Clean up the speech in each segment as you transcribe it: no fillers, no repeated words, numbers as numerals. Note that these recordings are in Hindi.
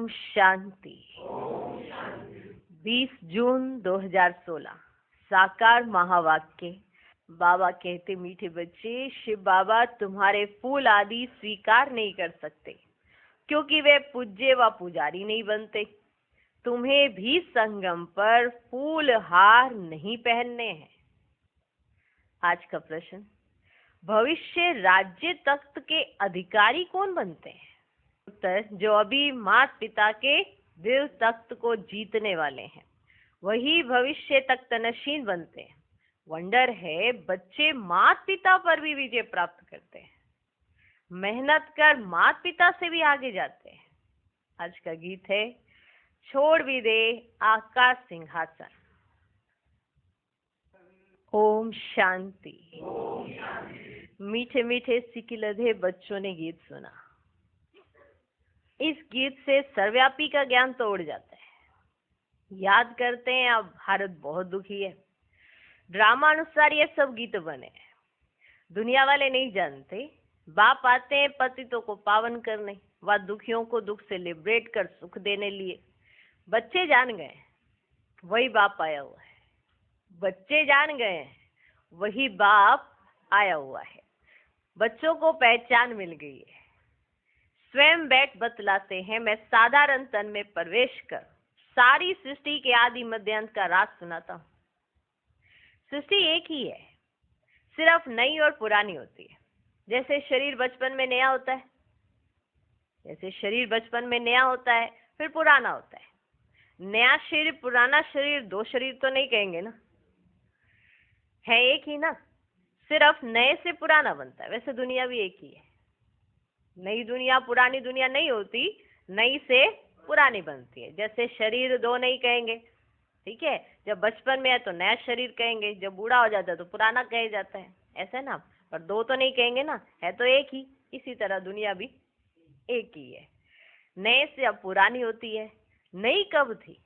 ओम शांति। 20 जून 2016 साकार महावाक्य। बाबा कहते, मीठे बच्चे, शिव बाबा तुम्हारे फूल आदि स्वीकार नहीं कर सकते क्योंकि वे पूज्य व पुजारी नहीं बनते। तुम्हें भी संगम पर फूल हार नहीं पहनने हैं। आज का प्रश्न, भविष्य राज्य तख्त के अधिकारी कौन बनते हैं? उत्तर, जो अभी माता पिता के दिल तख्त को जीतने वाले हैं वही भविष्य तख्त नशीन बनते हैं। वंडर है, बच्चे माता पिता पर भी विजय प्राप्त करते हैं, मेहनत कर माता पिता से भी आगे जाते हैं। आज का गीत है, छोड़ भी दे आकाश सिंहासन। ओम शांति। मीठे मीठे सिकिलधे बच्चों ने गीत सुना। इस गीत से सर्वव्यापी का ज्ञान तो उड़ जाता है। याद करते हैं, अब भारत बहुत दुखी है। ड्रामा अनुसार ये सब गीत बने हैं। दुनिया वाले नहीं जानते, बाप आते हैं पतितों को पावन करने व दुखियों को दुख से लिबरेट कर सुख देने लिए। बच्चे जान गए वही बाप आया हुआ है। बच्चे जान गए वही बाप आया हुआ है। बच्चों को पहचान मिल गई है। स्वयं बैठ बतलाते हैं, मैं साधारण तन में प्रवेश कर सारी सृष्टि के आदि मध्यांत का राज सुनाता हूँ। सृष्टि एक ही है, सिर्फ नई और पुरानी होती है। जैसे शरीर बचपन में नया होता है, फिर पुराना होता है। नया शरीर पुराना शरीर, दो शरीर तो नहीं कहेंगे ना, है एक ही ना, सिर्फ नए से पुराना बनता है। वैसे दुनिया भी एक ही है। नई दुनिया पुरानी दुनिया नहीं होती, नई से पुरानी बनती है। जैसे शरीर दो नहीं कहेंगे, ठीक है, जब बचपन में है तो नया शरीर कहेंगे, जब बूढ़ा हो जाता है तो पुराना कहा जाता है, ऐसा ना। पर दो तो नहीं कहेंगे ना, है तो एक ही। इसी तरह दुनिया भी एक ही है। नए से अब पुरानी होती है। नई कब थी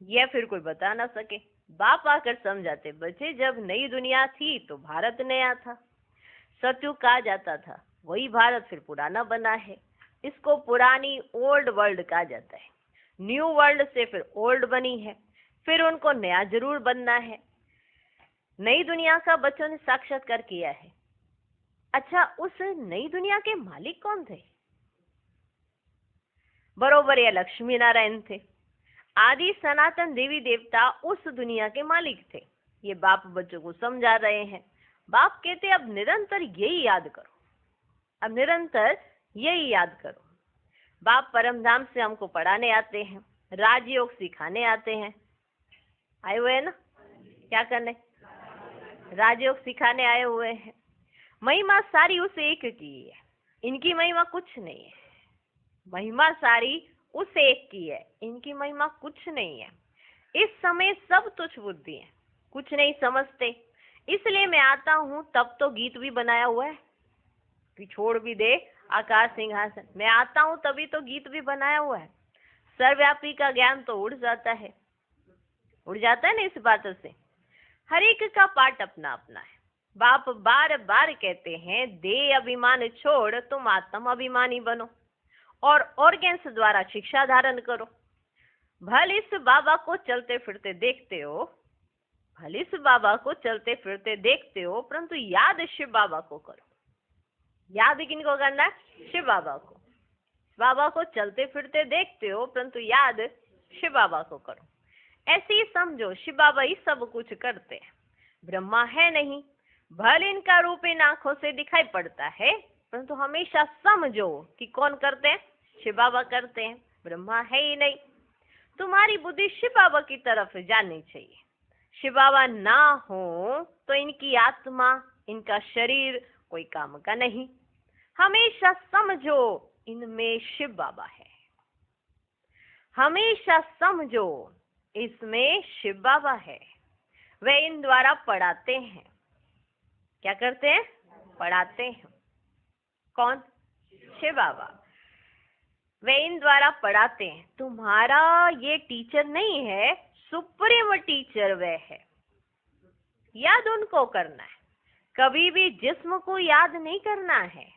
यह फिर कोई बता ना सके। बाप आकर समझाते, बच्चे जब नई दुनिया थी तो भारत नया था, सतयुग कहा जाता था, वही भारत फिर पुराना बना है। इसको पुरानी ओल्ड वर्ल्ड कहा जाता है। न्यू वर्ल्ड से फिर ओल्ड बनी है, फिर उनको नया जरूर बनना है। नई दुनिया का बच्चों ने साक्षात्कार किया है। अच्छा, उस नई दुनिया के मालिक कौन थे? बरोबर ये लक्ष्मी नारायण थे। आदि सनातन देवी देवता उस दुनिया के मालिक थे। ये बाप बच्चों को समझा रहे हैं। बाप कहते, अब निरंतर यही याद करो, अब निरंतर यही याद करो। बाप परमधाम से हमको पढ़ाने आते हैं, राजयोग सिखाने आते हैं। आए हुए हैं ना, क्या करने? राजयोग सिखाने आए हुए हैं। महिमा सारी उस एक की है, इनकी महिमा कुछ नहीं है। महिमा सारी उस एक की है, इनकी महिमा कुछ नहीं है। इस समय सब तुच्छ बुद्धि है, कुछ नहीं समझते। इसलिए मैं आता हूँ तब तो गीत भी बनाया हुआ है कि छोड़ भी दे आकाश सिंहासन। मैं आता हूँ तभी तो गीत भी बनाया हुआ है। सर्वव्यापी का ज्ञान तो उड़ जाता है, उड़ जाता है ना इस बात से। हर एक का पाठ अपना अपना है। बाप बार बार कहते हैं, दे अभिमान छोड़ तुम आत्म अभिमानी बनो और ऑर्गेन्स द्वारा शिक्षा धारण करो। भल इस बाबा को चलते फिरते देखते हो, भल इस बाबा को चलते फिरते देखते हो, परंतु याद शिव बाबा को करो। याद किनको करना है? शिव बाबा को। बाबा को चलते फिरते देखते हो, परंतु याद शिव बाबा को करो। ऐसे ही समझो, शिव बाबा ही सब कुछ करते हैं। ब्रह्मा है नहीं, भल इनका रूप इन आंखों से दिखाई पड़ता है, परंतु हमेशा समझो कि कौन करते हैं? शिव बाबा करते हैं। ब्रह्मा है ही नहीं। तुम्हारी बुद्धि शिव बाबा की तरफ जानी चाहिए। शिव बाबा ना हो तो इनकी आत्मा, इनका शरीर कोई काम का नहीं। हमेशा समझो इनमें शिव बाबा है। हमेशा समझो इसमें शिव बाबा है। वे इन द्वारा पढ़ाते हैं। क्या करते हैं? पढ़ाते हैं। कौन? शिव बाबा। वे इन द्वारा पढ़ाते हैं। तुम्हारा ये टीचर नहीं है, सुप्रीम टीचर वे है। याद उनको करना है, कभी भी जिस्म को याद नहीं करना है।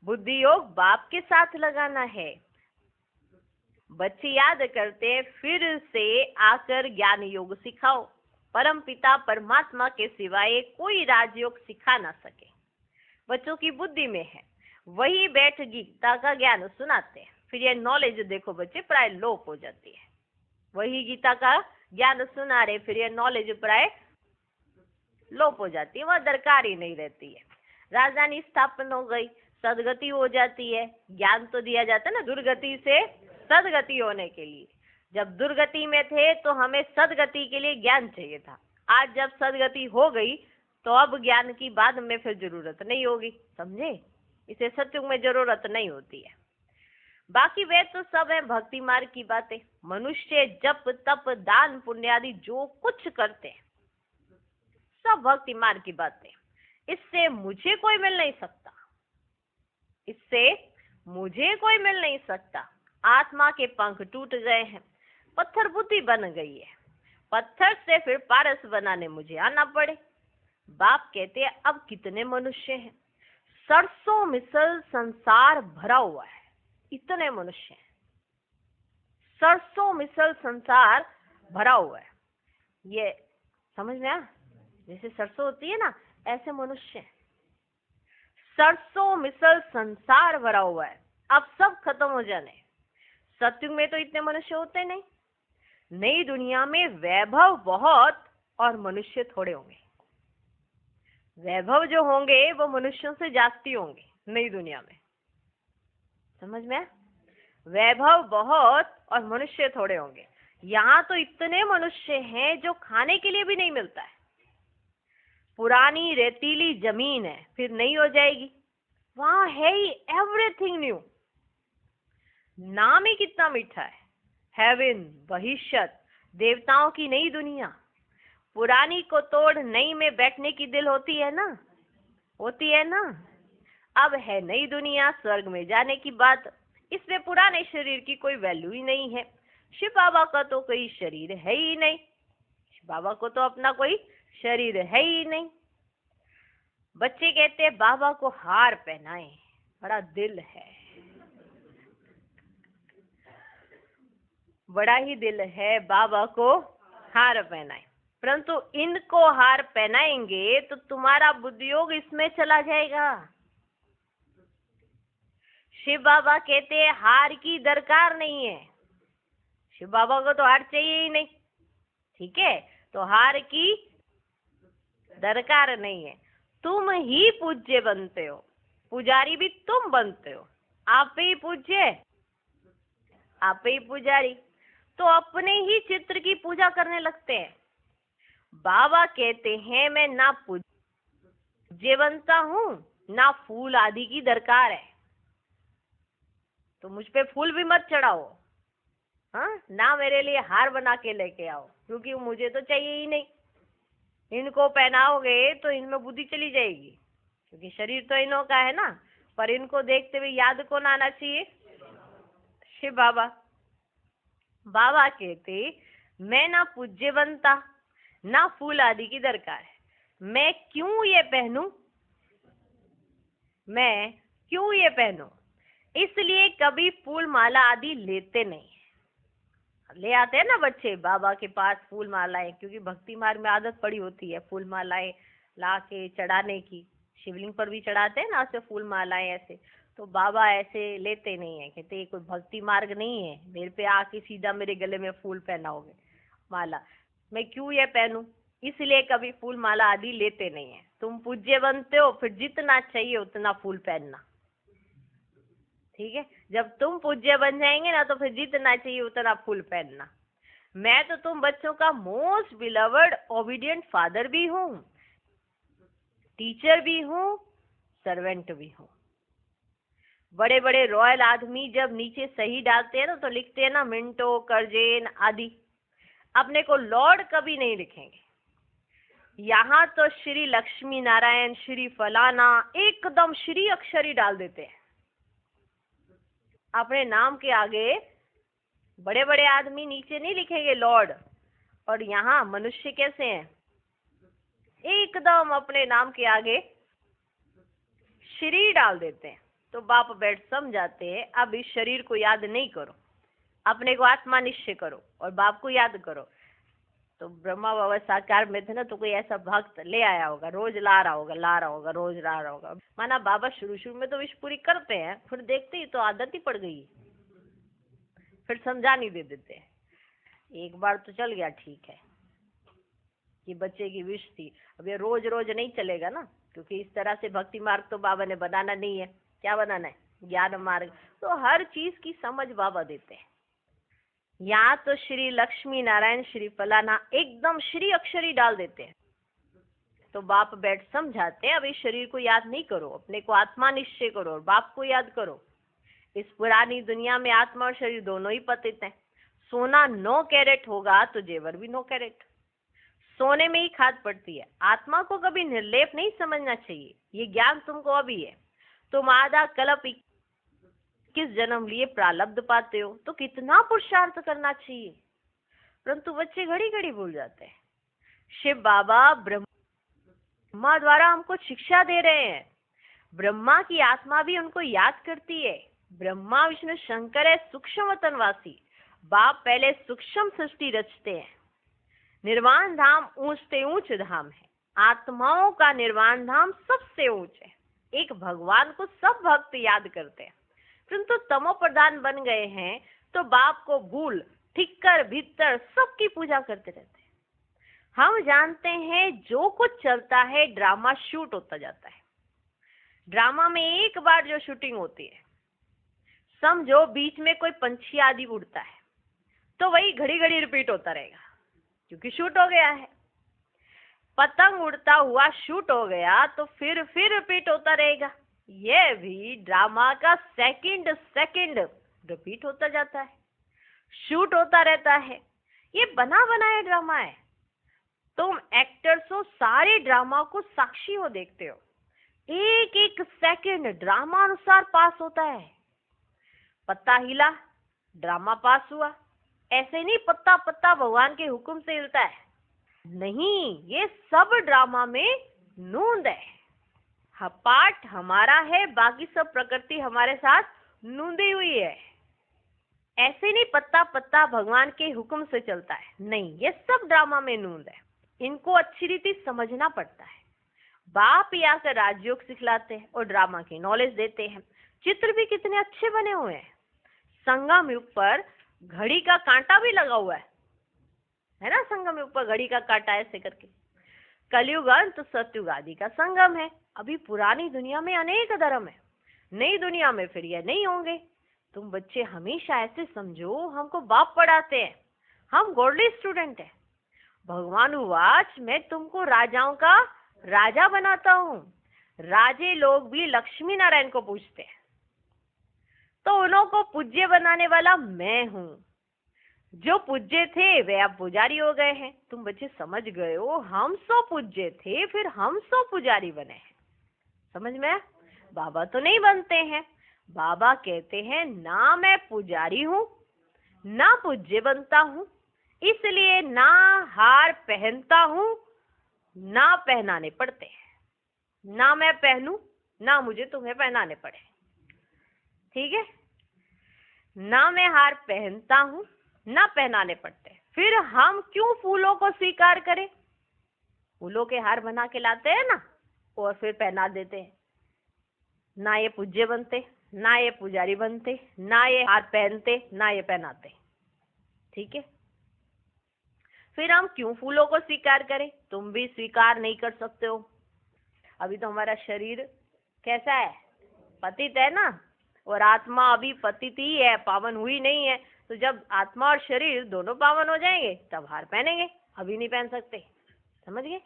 बुद्धि योग बाप के साथ लगाना है। बच्चे याद करते, फिर से आकर ज्ञान योग सिखाओ। परम पिता परमात्मा के सिवाय कोई राजयोग सिखा ना सके। बच्चों की बुद्धि में है, वही बैठ गीता का ज्ञान सुनाते हैं। फिर ये नॉलेज देखो बच्चे प्राय लोप हो जाती है। वही गीता का ज्ञान सुना रहे, फिर ये नॉलेज प्राय लोप हो जाती है, वह दरकार ही नहीं रहती है। राजधानी स्थापन हो गई, सदगति हो जाती है। ज्ञान तो दिया जाता है ना दुर्गति से सदगति होने के लिए। जब दुर्गति में थे तो हमें सदगति के लिए ज्ञान चाहिए था। आज जब सदगति हो गई तो अब ज्ञान की बाद में फिर जरूरत नहीं होगी, समझे? इसे सत्युग में जरूरत नहीं होती है। बाकी वे तो सब है भक्ति मार्ग की बातें। मनुष्य जप तप दान पुण्य आदि जो कुछ करते हैं सब भक्ति मार्ग की बातें। इससे मुझे कोई मिल नहीं सकता, इससे मुझे कोई मिल नहीं सकता। आत्मा के पंख टूट गए हैं, पत्थर बुद्धि बन गई है। पत्थर से फिर पारस बनाने मुझे आना पड़े। बाप कहते हैं अब कितने मनुष्य हैं, सरसों मिसल संसार भरा हुआ है। इतने मनुष्य हैं, सरसों मिसल संसार भरा हुआ है। ये समझ में आया? जैसे सरसों होती है ना, ऐसे मनुष्य हैं। सरसों मिसल संसार भरा हुआ है। अब सब खत्म हो जाने। सत्युग में तो इतने मनुष्य होते नहीं। नई दुनिया में वैभव बहुत और मनुष्य थोड़े होंगे। वैभव जो होंगे वो मनुष्यों से जास्ती होंगे नई दुनिया में, समझ में? वैभव बहुत और मनुष्य थोड़े होंगे। यहाँ तो इतने मनुष्य हैं जो खाने के लिए भी नहीं मिलता है। पुरानी रेतीली जमीन है, फिर नई हो जाएगी। वहां है ही एवरीथिंग न्यू। नाम ही कितना मीठा है, हेवन, भविष्यत, देवताओं की नई दुनिया। पुरानी को तोड़ नई में बैठने की दिल होती है ना, होती है ना। अब है नई दुनिया, स्वर्ग में जाने की बात। इसमें पुराने शरीर की कोई वैल्यू ही नहीं है। शिव बाबा का तो कोई शरीर है ही नहीं, शिव बाबा को तो अपना कोई शरीर है ही नहीं। बच्चे कहते हैं बाबा को हार पहनाए, बड़ा दिल है, बड़ा ही दिल है बाबा को हार पहनाए। परंतु इनको हार पहनाएंगे तो तुम्हारा बुद्धियोग इसमें चला जाएगा। शिव बाबा कहते हैं हार की दरकार नहीं है। शिव बाबा को तो हार चाहिए ही नहीं, ठीक है? तो हार की दरकार नहीं है। तुम ही पूज्य बनते हो, पुजारी भी तुम बनते हो। आप ही पूज्य, आप ही पुजारी। तो अपने ही चित्र की पूजा करने लगते हैं। बाबा कहते हैं मैं ना पूज्य बनता हूँ ना फूल आदि की दरकार है, तो मुझ पे फूल भी मत चढ़ाओ, हाँ? ना मेरे लिए हार बना के लेके आओ, क्योंकि मुझे तो चाहिए ही नहीं। इनको पहनाओगे तो इनमें बुद्धि चली जाएगी, क्योंकि शरीर तो इन्हों का है ना। पर इनको देखते हुए याद कौन आना चाहिए? शिव बाबा। बाबा कहते मैं ना पूज्य बनता ना फूल आदि की दरकार है। मैं क्यों ये पहनूं, मैं क्यों ये पहनूं? इसलिए कभी फूल माला आदि लेते नहीं। ले आते हैं ना बच्चे बाबा के पास फूल मालाएं, क्योंकि भक्ति मार्ग में आदत पड़ी होती है फूल मालाएं ला के चढ़ाने की। शिवलिंग पर भी चढ़ाते हैं ना ऐसे फूल मालाएं ऐसे। तो बाबा ऐसे लेते नहीं है, कहते ये कोई भक्ति मार्ग नहीं है, मेरे पे आके सीधा मेरे गले में फूल पहनाओगे माला। मैं क्यों ये पहनूं? इसलिए कभी फूल माला आदि लेते नहीं है। तुम पूज्य बनते हो, फिर जितना चाहिए उतना फूल पहनना, ठीक है? जब तुम पूज्य बन जाएंगे ना तो फिर जितना चाहिए उतना फूल पहनना। मैं तो तुम बच्चों का मोस्ट बिलवर्ड ओबीडियंट फादर भी हूँ, टीचर भी हूँ, सर्वेंट भी हूँ। बड़े बड़े रॉयल आदमी जब नीचे सही डालते हैं ना तो लिखते हैं ना मिंटो, कर्जेन आदि। अपने को लॉर्ड कभी नहीं लिखेंगे। यहाँ तो श्री लक्ष्मी नारायण, श्री फलाना, एकदम श्री अक्षर ही डाल देते हैं अपने नाम के आगे। बड़े बड़े आदमी नीचे नहीं लिखेंगे लॉर्ड। और यहाँ मनुष्य कैसे हैं? एकदम अपने नाम के आगे श्री डाल देते हैं। तो बाप बैठ समझाते हैं अब इस शरीर को याद नहीं करो, अपने को आत्मा निश्चय करो और बाप को याद करो। तो ब्रह्मा बाबा साकार में थे ना, तो कोई ऐसा भक्त ले आया होगा, रोज ला रहा होगा, रोज ला रहा होगा। माना बाबा शुरू शुरू में तो विश पूरी करते हैं, फिर देखते ही तो आदत ही पड़ गई, फिर समझानी दे देते हैं। एक बार तो चल गया, ठीक है कि बच्चे की विश थी, अब ये रोज रोज नहीं चलेगा ना, क्योंकि इस तरह से भक्ति मार्ग तो बाबा ने बनाना नहीं है। क्या बनाना है? ज्ञान मार्ग। तो हर चीज की समझ बाबा देते हैं। यहाँ तो श्री लक्ष्मी नारायण श्री फलाना एकदम श्री अक्षरी डाल देते हैं, तो बाप बैठ समझाते हैं, अब इस शरीर को याद नहीं करो, अपने को आत्मा निश्चय करो और बाप को याद करो। इस पुरानी दुनिया में आत्मा और शरीर दोनों ही पतित हैं। सोना 9 कैरेट होगा तो जेवर भी 9 कैरेट। सोने में ही खाद पड़ती है। आत्मा को कभी निर्लेप नहीं समझना चाहिए, ये ज्ञान तुमको अभी है। तुम आधा कल्प 21 जन्म लिए प्रारब्ध पाते हो, तो कितना पुरुषार्थ करना चाहिए, परंतु बच्चे घड़ी घड़ी भूल जाते हैं। शिव बाबा ब्रह्मा द्वारा हमको शिक्षा दे रहे हैं। ब्रह्मा की आत्मा भी उनको याद करती है। ब्रह्मा विष्णु शंकर है सूक्ष्म वतनवासी। बाप पहले सूक्ष्म सृष्टि रचते हैं। निर्वाण धाम ऊंच से ऊंच धाम है। आत्माओं का निर्वाण धाम सबसे ऊंच है। एक भगवान को सब भक्त याद करते हैं, परंतु तमो प्रधान बन गए हैं तो बाप को भूल ठिक्कर भीतर सबकी पूजा करते रहते हैं। हम जानते हैं जो कुछ चलता है ड्रामा शूट होता जाता है। ड्रामा में एक बार जो शूटिंग होती है, समझो बीच में कोई पंछी आदि उड़ता है, तो वही घड़ी घड़ी रिपीट होता रहेगा, क्योंकि शूट हो गया है। पतंग उड़ता हुआ शूट हो गया तो फिर रिपीट होता रहेगा। ये भी ड्रामा का सेकंड सेकंड रिपीट होता जाता है, शूट होता रहता है। ये बना बनाया ड्रामा है। तुम एक्टर्स हो, सारे ड्रामा को साक्षी हो, देखते हो। एक एक सेकंड ड्रामा अनुसार पास होता है। पत्ता हिला, ड्रामा पास हुआ। ऐसे नहीं पत्ता पत्ता भगवान के हुक्म से हिलता है, नहीं, ये सब ड्रामा में नूंद है। पार्ट हमारा है, बाकी सब प्रकृति हमारे साथ नूंदी हुई है। ऐसे नहीं पत्ता पत्ता भगवान के हुक्म से चलता है, नहीं, ये सब ड्रामा में नूंद है। इनको अच्छी रीति समझना पड़ता है। बाप यहाँ से राजयोग सिखलाते हैं और ड्रामा की नॉलेज देते हैं। चित्र भी कितने अच्छे बने हुए हैं। संगम युग पर घड़ी का कांटा भी लगा हुआ है ना, संगम युग पर घड़ी का कांटा ऐसे करके। कलयुग अंत सतयुग आदि का संगम है। अभी पुरानी दुनिया में अनेक धर्म है, नई दुनिया में फिर ये नहीं होंगे। तुम बच्चे हमेशा ऐसे समझो, हमको बाप पढ़ाते हैं, हम गॉडली स्टूडेंट हैं। भगवान वाच, मैं तुमको राजाओं का राजा बनाता हूँ। राजे लोग भी लक्ष्मी नारायण को पूजते हैं, तो उन्हों को पूज्य बनाने वाला मैं हूँ। जो पूज्य थे वे अब पुजारी हो गए हैं। तुम बच्चे समझ गए हो, हम सो पूज्य थे, फिर हम सो पुजारी बने हैं। समझ में? बाबा तो नहीं बनते हैं। बाबा कहते हैं ना मैं पुजारी हूँ ना पूज्य बनता हूँ, इसलिए ना हार पहनता हूँ ना पहनाने पड़ते हैं। ना मैं पहनूं ना मुझे तुम्हें पहनाने पड़े, ठीक है। ना मैं हार पहनता हूँ ना पहनाने पड़ते। फिर हम क्यों फूलों को स्वीकार करें? फूलों के हार बना के लाते हैं ना, और फिर पहना देते हैं। ना ये पूज्य बनते, ना ये पुजारी बनते, ना ये हार पहनते, ना ये पहनाते, ठीक है। फिर हम क्यों फूलों को स्वीकार करें? तुम भी स्वीकार नहीं कर सकते हो। अभी तो हमारा शरीर कैसा है? पतित है ना, और आत्मा अभी पतित ही है, पावन हुई नहीं है। तो जब आत्मा और शरीर दोनों पावन हो जाएंगे तब हार पहनेंगे, अभी नहीं पहन सकते। समझ गए?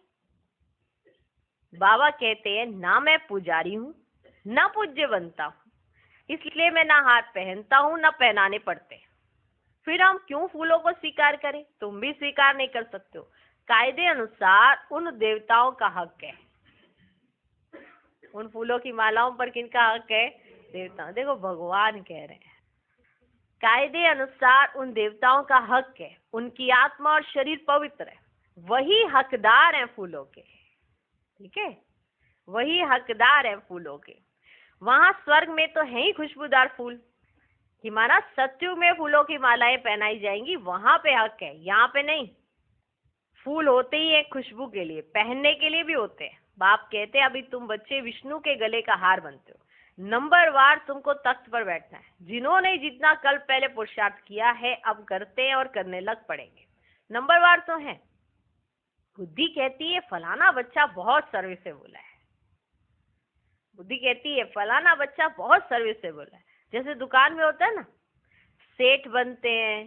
बाबा कहते हैं ना मैं पुजारी हूँ ना पूज्य बनता हूँ, इसलिए मैं ना हार पहनता हूँ ना पहनाने पड़ते। फिर हम क्यों फूलों को स्वीकार करें? तुम भी स्वीकार नहीं कर सकते हो। कायदे अनुसार उन देवताओं का हक है। उन फूलों की मालाओं पर किनका हक है? देवताओं। देखो भगवान कह रहे हैं कायदे अनुसार उन देवताओं का हक है, उनकी आत्मा और शरीर पवित्र है, वही हकदार हैं फूलों के, ठीक है, वही हकदार है फूलों के। वहां स्वर्ग में तो है ही खुशबूदार फूल, कि माना सत्युग में फूलों की मालाएं पहनाई जाएंगी, वहां पे हक है, यहाँ पे नहीं। फूल होते ही है खुशबू के लिए, पहनने के लिए भी होते हैं। बाप कहते हैं अभी तुम बच्चे विष्णु के गले का हार बनते हो, नंबरवार तुमको तख्त पर बैठना है। जिन्होंने जितना कल पहले पुरुषार्थ किया है अब करते हैं और करने लग पड़ेंगे, नंबरवार तो है। बुद्धि कहती है फलाना बच्चा बहुत सर्विसेबल है, बुद्धि कहती है फलाना बच्चा बहुत सर्विसेबल है। जैसे दुकान में होता है ना, सेठ बनते हैं,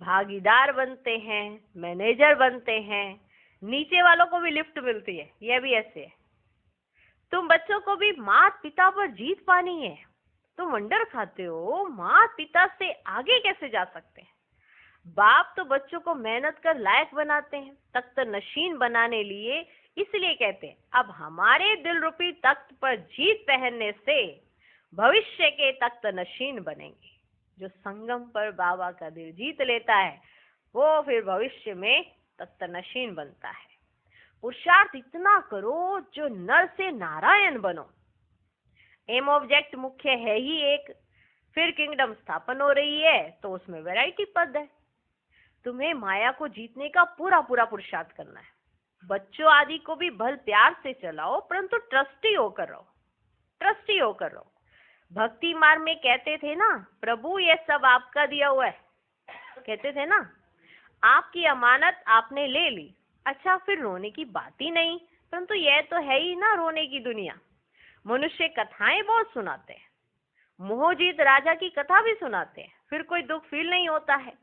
भागीदार बनते हैं, मैनेजर बनते हैं, नीचे वालों को भी लिफ्ट मिलती है, यह भी ऐसे है। तुम बच्चों को भी माता पिता पर जीत पानी है। तुम वंडर खाते हो माता पिता से आगे कैसे जा सकते हैं। बाप तो बच्चों को मेहनत कर लायक बनाते हैं, तख्त नशीन बनाने लिए। इसलिए कहते हैं अब हमारे दिल रूपी तख्त पर जीत पहनने से भविष्य के तख्त नशीन बनेंगे। जो संगम पर बाबा का दिल जीत लेता है वो फिर भविष्य में तख्त नशीन बनता है। पुरुषार्थ इतना करो जो नर से नारायण बनो। एम ऑब्जेक्ट मुख्य है ही एक, फिर किंगडम स्थापन हो रही है तो उसमें वैरायटी पद है। तुम्हें माया को जीतने का पूरा पूरा पुरुषार्थ करना है। बच्चों आदि को भी भल प्यार से चलाओ, परंतु ट्रस्टी होकर रहो, ट्रस्टी होकर रहो। भक्ति मार्ग में कहते थे ना, प्रभु ये सब आपका दिया हुआ है, कहते थे ना, आपकी अमानत आपने ले ली। अच्छा फिर रोने की बात ही नहीं, परंतु यह तो है ही ना रोने की दुनिया। मनुष्य कथाएं बहुत सुनाते हैं, मोहजीत राजा की कथा भी सुनाते हैं, फिर कोई दुख फील नहीं होता है।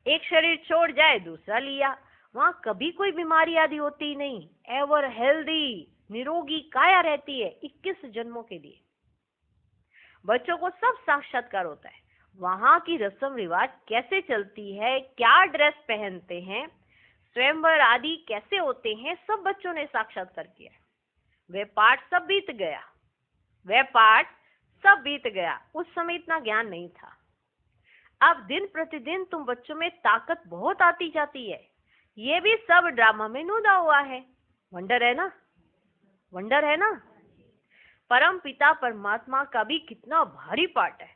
एक शरीर छोड़ जाए दूसरा लिया, वहां कभी कोई बीमारी आदि होती ही नहीं, एवर हेल्दी निरोगी काया रहती है 21 जन्मों के लिए। बच्चों को सब साक्षात्कार होता है, वहां की रस्म रिवाज कैसे चलती है, क्या ड्रेस पहनते हैं, स्वयंवर आदि कैसे होते हैं, सब बच्चों ने साक्षात्कार किया है। वह पाठ सब बीत गया, वह पाठ सब बीत गया। उस समय इतना ज्ञान नहीं था। अब दिन प्रतिदिन तुम बच्चों में ताकत बहुत आती जाती है। ये भी सब ड्रामा में नुदा हुआ है। वंडर है ना, वंडर है ना। परम पिता परमात्मा का भी कितना भारी पाठ है।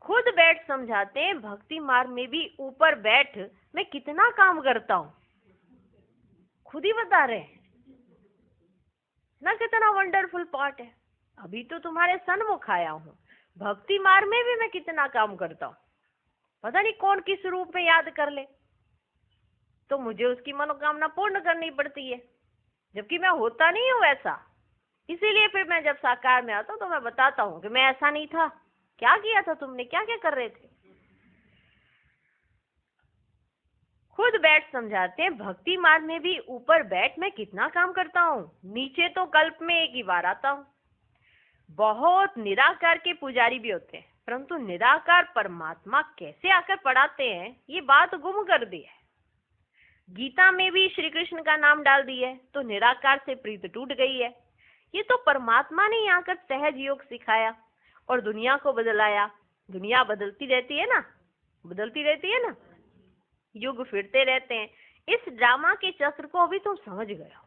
खुद बैठ समझाते हैं, भक्ति मार्ग में भी ऊपर बैठ मैं कितना काम करता हूँ, खुद ही बता रहे हैं ना कितना वंडरफुल पार्ट है। अभी तो तुम्हारे सन्मुख आया हूँ, भक्ति मार्ग में भी मैं कितना काम करता हूँ। पता नहीं कौन किस रूप में याद कर ले, तो मुझे उसकी मनोकामना पूर्ण करनी पड़ती है, जबकि मैं होता नहीं हूँ ऐसा। इसीलिए फिर मैं जब साकार में आता हूँ तो मैं बताता हूँ कि मैं ऐसा नहीं था, क्या किया था तुमने, क्या क्या कर रहे थे। खुद बैठ समझाते हैं, भक्ति मार्ग में भी ऊपर बैठ मैं कितना काम करता हूँ, नीचे तो कल्प में एक ही बार आता हूँ। बहुत निराकार के पुजारी भी होते हैं, परंतु निराकार परमात्मा कैसे आकर पढ़ाते हैं ये बात गुम कर दी है। गीता में भी श्री कृष्ण का नाम डाल दिया है तो निराकार से प्रीत टूट गई है। ये तो परमात्मा ने आकर सहज योग सिखाया और दुनिया को बदलाया। दुनिया बदलती रहती है ना, बदलती रहती है ना, युग फिरते रहते हैं। इस ड्रामा के चक्र को अभी तुम समझ गए हो,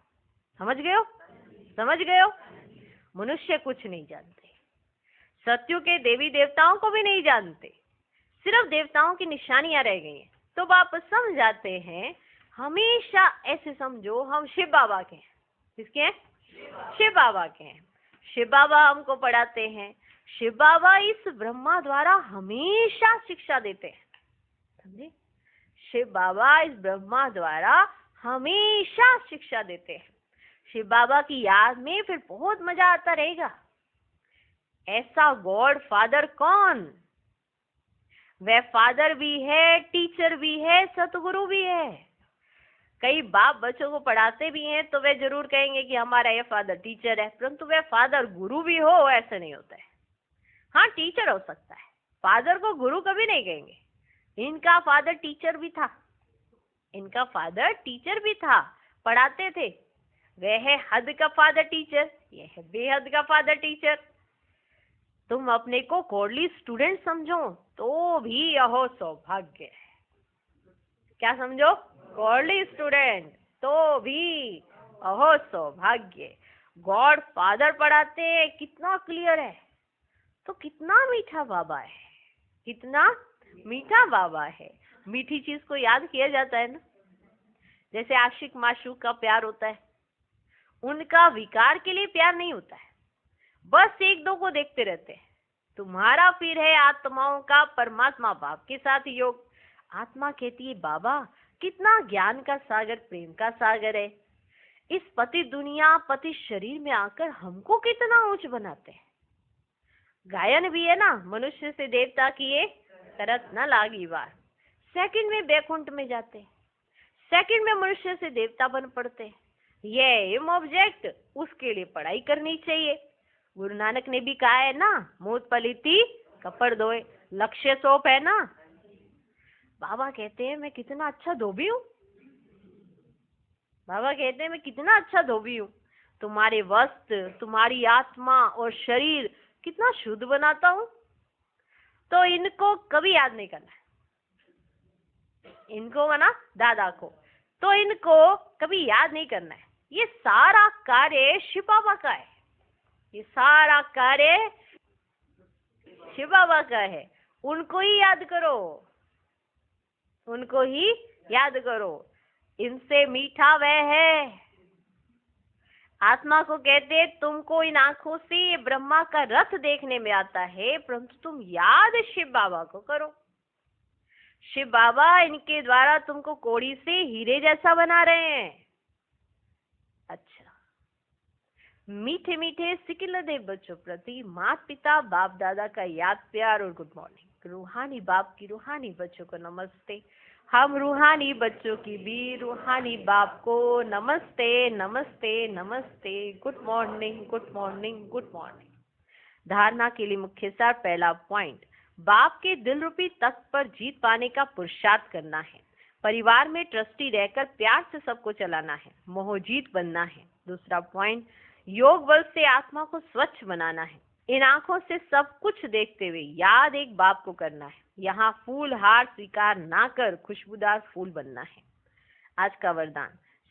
समझ गए हो, समझ गए हो। मनुष्य कुछ नहीं जानते, सत्यु के देवी देवताओं को भी नहीं जानते, सिर्फ देवताओं की निशानियां रह गई हैं। तो वापस समझाते हैं, हमेशा ऐसे समझो हम शिव बाबा के हैं। किसके हैं? शिव बाबा के हैं। शिव बाबा हमको पढ़ाते हैं। शिव बाबा इस ब्रह्मा द्वारा हमेशा शिक्षा देते हैं, समझे। शिव बाबा इस ब्रह्मा द्वारा हमेशा शिक्षा देते हैं। शिव बाबा की याद में फिर बहुत मजा आता रहेगा। ऐसा गॉड फादर कौन? वह फादर भी है, टीचर भी है, सतगुरु भी है। कई बाप बच्चों को पढ़ाते भी हैं तो वे जरूर कहेंगे कि हमारा ये फादर टीचर है, परंतु वह फादर गुरु भी हो ऐसा नहीं होता है। हाँ टीचर हो सकता है, फादर को गुरु कभी नहीं कहेंगे। इनका फादर टीचर भी था, इनका फादर टीचर भी था, पढ़ाते थे। वह है हद का फादर टीचर, यह है बेहद का फादर टीचर। तुम अपने को कॉलेज स्टूडेंट समझो तो भी यह सौभाग्य है। क्या समझो? कॉलेज स्टूडेंट तो भी अहो सौभाग्य। गॉड फादर पढ़ाते हैं, कितना क्लियर है, तो कितना मीठा बाबा है, कितना मीठा बाबा है। मीठी चीज को याद किया जाता है ना। जैसे आशिक माशूक का प्यार होता है, उनका विकार के लिए प्यार नहीं होता है, बस एक दो को देखते रहते हैं। तुम्हारा फिर है आत्माओं का परमात्मा बाप के साथ योग। आत्मा कहती है बाबा कितना ज्ञान का सागर, प्रेम का सागर है। इस पति दुनिया, पति शरीर में आकर हमको कितना ऊंच बनाते हैं। गायन भी है ना, मनुष्य से देवता किए तरत न लागी वार। सेकंड में बैकुंठ में जाते, सेकंड में मनुष्य से देवता बन पड़ते। ये एम ऑब्जेक्ट, उसके लिए पढ़ाई करनी चाहिए। गुरु नानक ने भी कहा है ना, मूत पलीती कपड़ धोए, लक्ष्य सोप है ना। बाबा कहते हैं मैं कितना अच्छा धोबी हूँ। बाबा कहते हैं मैं कितना अच्छा धोबी हूँ। तुम्हारे वस्त्र, तुम्हारी आत्मा और शरीर कितना शुद्ध बनाता हूँ। तो इनको कभी याद नहीं करना है, इनको माना दादा को, तो इनको कभी याद नहीं करना है। ये सारा कार्य शिव बाबा का है, ये सारा कार्य शिव बाबा का है। उनको ही याद करो, उनको ही याद करो। इनसे मीठा वह है। आत्मा को कहते तुमको इन आंखों से ब्रह्मा का रथ देखने में आता है, परंतु तुम याद शिव बाबा को करो। शिव बाबा इनके द्वारा तुमको कोड़ी से हीरे जैसा बना रहे हैं। अच्छा, मीठे मीठे सिकिलदेव बच्चों प्रति माता पिता बाप दादा का याद प्यार और गुड मॉर्निंग। रूहानी बाप की रूहानी बच्चों को नमस्ते। हम रूहानी बच्चों की भी रूहानी बाप को नमस्ते नमस्ते नमस्ते। Good morning good morning good morning. धारणा के लिए मुख्य सार, पहला पॉइंट, बाप के दिल रूपी तख्त पर जीत पाने का पुरुषार्थ करना है। परिवार में ट्रस्टी रहकर प्यार से सबको चलाना है, मोहजीत बनना है। दूसरा पॉइंट, योग बल से आत्मा को स्वच्छ बनाना है। इन आंखों से सब कुछ देखते हुए याद एक बाप को करना है। यहाँ फूल हार स्वीकार ना कर खुशबूदार फूल बनना है। आज का वरदान,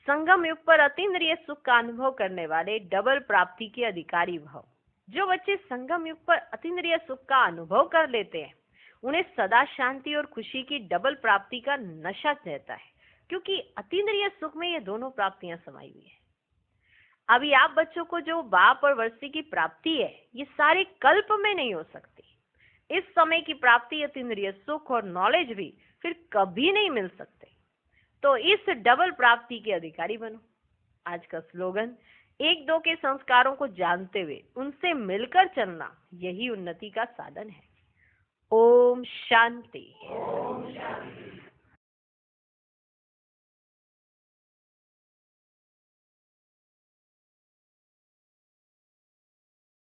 संगम युग पर अतीन्द्रिय सुख का अनुभव करने वाले डबल प्राप्ति के अधिकारी भव। जो बच्चे संगम युग पर अतीन्द्रिय सुख का अनुभव कर लेते हैं, उन्हें सदा शांति और खुशी की डबल प्राप्ति का नशा रहता है, क्योंकि अतीन्द्रिय सुख में ये दोनों प्राप्तियां समाई हुई है। अभी आप बच्चों को जो बाप और वर्षी की प्राप्ति है, ये सारे कल्प में नहीं हो सकती। इस समय की प्राप्ति, अतीन्द्रिय सुख और नॉलेज भी फिर कभी नहीं मिल सकते। तो इस डबल प्राप्ति के अधिकारी बनो। आज का स्लोगन, एक दो के संस्कारों को जानते हुए उनसे मिलकर चलना, यही उन्नति का साधन है। ओम शांति।